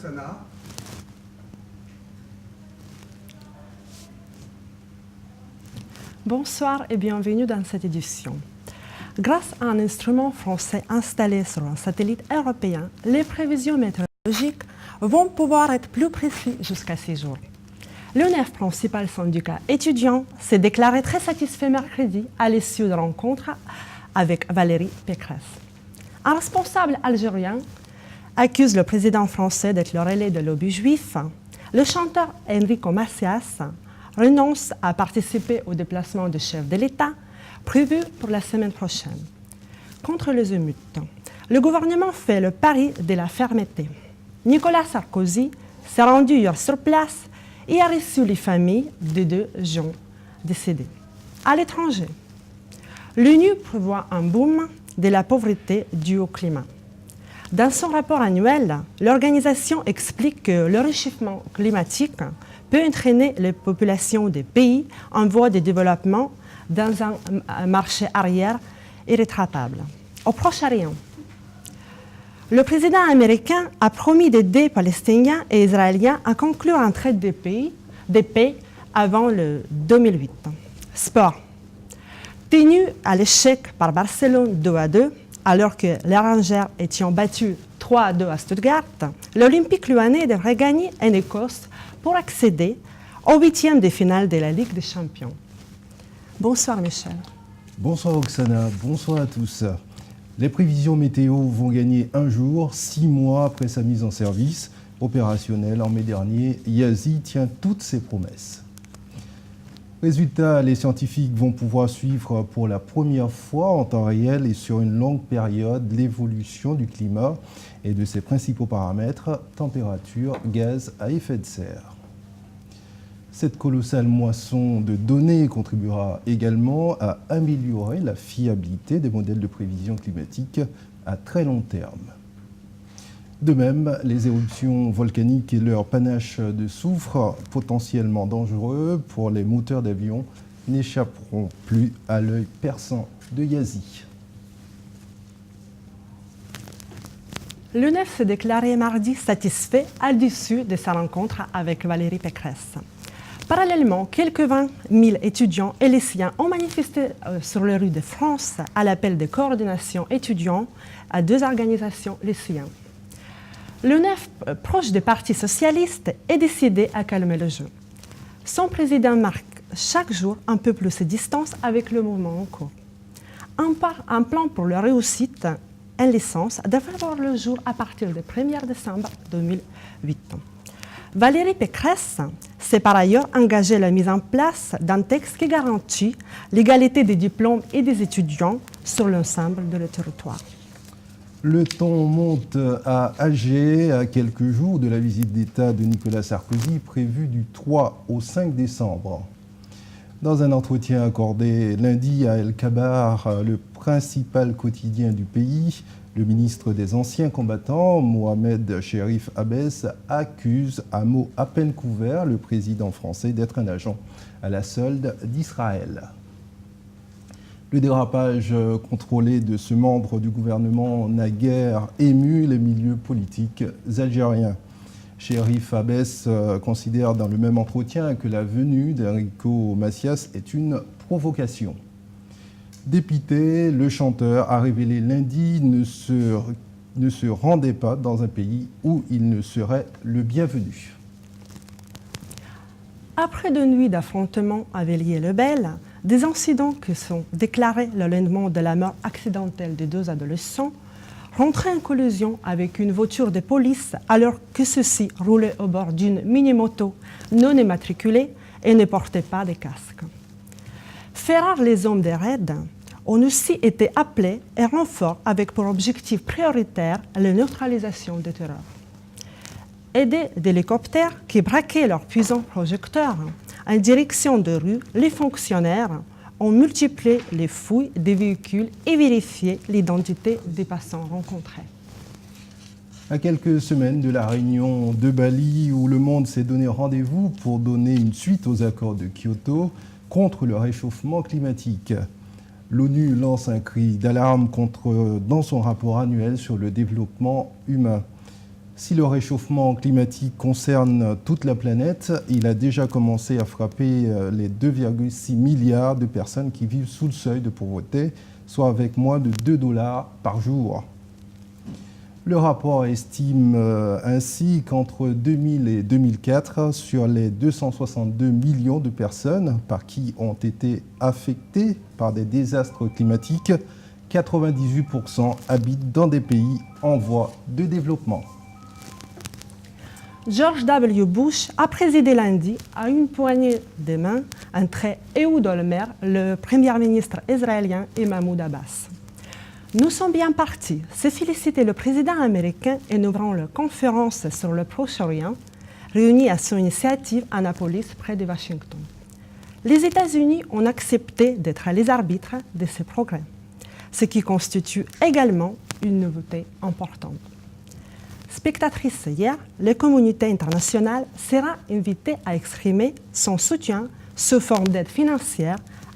Sana. Bonsoir et bienvenue dans cette édition. Grâce à un instrument français installé sur un satellite européen, les prévisions météorologiques vont pouvoir être plus précises jusqu'à 6 jours. L'UNEF, principal syndicat étudiant, s'est déclaré très satisfait mercredi à l'issue de rencontre avec Valérie Pécresse. Un responsable algérien accuse le président français d'être le relais de lobby juif. Le chanteur Enrico Macias renonce à participer au déplacement du chef de l'État prévu pour la semaine prochaine. Contre les émeutes, le gouvernement fait le pari de la fermeté. Nicolas Sarkozy s'est rendu hier sur place et a reçu les familles des 2 gens décédés. À l'étranger, l'ONU prévoit un boom de la pauvreté due au climat. Dans son rapport annuel, l'organisation explique que le réchauffement climatique peut entraîner les populations des pays en voie de développement dans un marché arrière irrétractable. Au Proche-Orient, le président américain a promis d'aider Palestiniens et Israéliens à conclure un traité de paix avant le 2008. Sport. Tenu à l'échec par Barcelone 2-2, alors que les Rangers étaient battus 3-2 à Stuttgart, l'Olympique lyonnais devrait gagner en Écosse pour accéder au 8e de finale de la Ligue des Champions. Bonsoir Michel. Bonsoir Oksana, bonsoir à tous. Les prévisions météo vont gagner un jour, 6 mois après sa mise en service. Opérationnelle en mai dernier, Yazi tient toutes ses promesses. Résultat, les scientifiques vont pouvoir suivre pour la première fois en temps réel et sur une longue période l'évolution du climat et de ses principaux paramètres, température, gaz à effet de serre. Cette colossale moisson de données contribuera également à améliorer la fiabilité des modèles de prévision climatique à très long terme. De même, les éruptions volcaniques et leur panache de soufre, potentiellement dangereux pour les moteurs d'avion, n'échapperont plus à l'œil perçant de Yazi. L'UNEF s'est déclaré mardi satisfait à l'issue de sa rencontre avec Valérie Pécresse. Parallèlement, quelques 20 000 étudiants et lycéens ont manifesté sur les rues de France à l'appel de coordination étudiants à 2 organisations lycéennes. L'UNEF, proche du Parti socialiste, est décidé à calmer le jeu. Son président marque chaque jour un peu plus de distance avec le mouvement en cours. Un plan pour leur réussite en licence devrait voir le jour à partir du 1er décembre 2008. Valérie Pécresse s'est par ailleurs engagée à la mise en place d'un texte qui garantit l'égalité des diplômes et des étudiants sur l'ensemble de le territoire. Le ton monte à Alger à quelques jours de la visite d'État de Nicolas Sarkozy prévue du 3 au 5 décembre. Dans un entretien accordé lundi à El Kabar, le principal quotidien du pays, le ministre des Anciens combattants, Mohamed Cherif Abès, accuse à mots à peine couverts le président français d'être un agent à la solde d'Israël. Le dérapage contrôlé de ce membre du gouvernement n'a guère ému les milieux politiques algériens. Cherif Abès considère dans le même entretien que la venue d'Enrico Macias est une provocation. Dépité, le chanteur a révélé lundi ne se rendait pas dans un pays où il ne serait le bienvenu. Après 2 nuits d'affrontements à Villiers-le-Bel, des incidents qui sont déclarés le lendemain de la mort accidentelle de 2 adolescents rentraient en collision avec une voiture de police alors que ceux-ci roulaient au bord d'une mini-moto non immatriculée et ne portaient pas de casque. Faire rare les hommes des raids, on aussi été appelés et renforts avec pour objectif prioritaire la neutralisation des terreurs. Aidés d'hélicoptères qui braquaient leurs puissants projecteurs en direction de rues, les fonctionnaires ont multiplié les fouilles des véhicules et vérifié l'identité des passants rencontrés. À quelques semaines de la réunion de Bali où le monde s'est donné rendez-vous pour donner une suite aux accords de Kyoto contre le réchauffement climatique, l'ONU lance un cri d'alarme dans son rapport annuel sur le développement humain. Si le réchauffement climatique concerne toute la planète, il a déjà commencé à frapper les 2,6 milliards de personnes qui vivent sous le seuil de pauvreté, soit avec moins de 2 $ par jour. Le rapport estime ainsi qu'entre 2000 et 2004, sur les 262 millions de personnes par qui ont été affectées par des désastres climatiques, 98% habitent dans des pays en voie de développement. George W. Bush a présidé lundi à une poignée de main entre Ehud Olmert, le premier ministre israélien, et Mahmoud Abbas. Nous sommes bien partis, c'est féliciter le président américain et nous ouvrons la conférence sur le Proche-Orient, réunie à son initiative à Annapolis, près de Washington. Les États-Unis ont accepté d'être les arbitres de ces progrès, ce qui constitue également une nouveauté importante. Spectatrice hier, la communauté internationale sera invitée à exprimer son soutien sous forme d'aide financière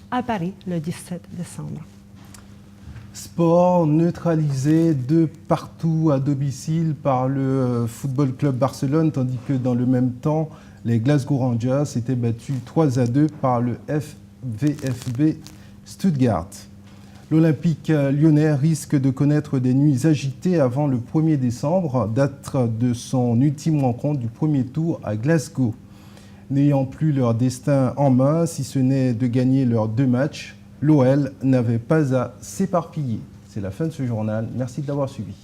à Paris le 17 décembre. Sport neutralisé de partout à domicile par le Football Club Barcelone, tandis que dans le même temps, les Glasgow Rangers étaient battus 3-2 par le VfB Stuttgart. L'Olympique lyonnais risque de connaître des nuits agitées avant le 1er décembre, date de son ultime rencontre du premier tour à Glasgow. N'ayant plus leur destin en main, si ce n'est de gagner leurs 2 matchs, l'OL n'avait pas à s'éparpiller. C'est la fin de ce journal. Merci de l'avoir suivi.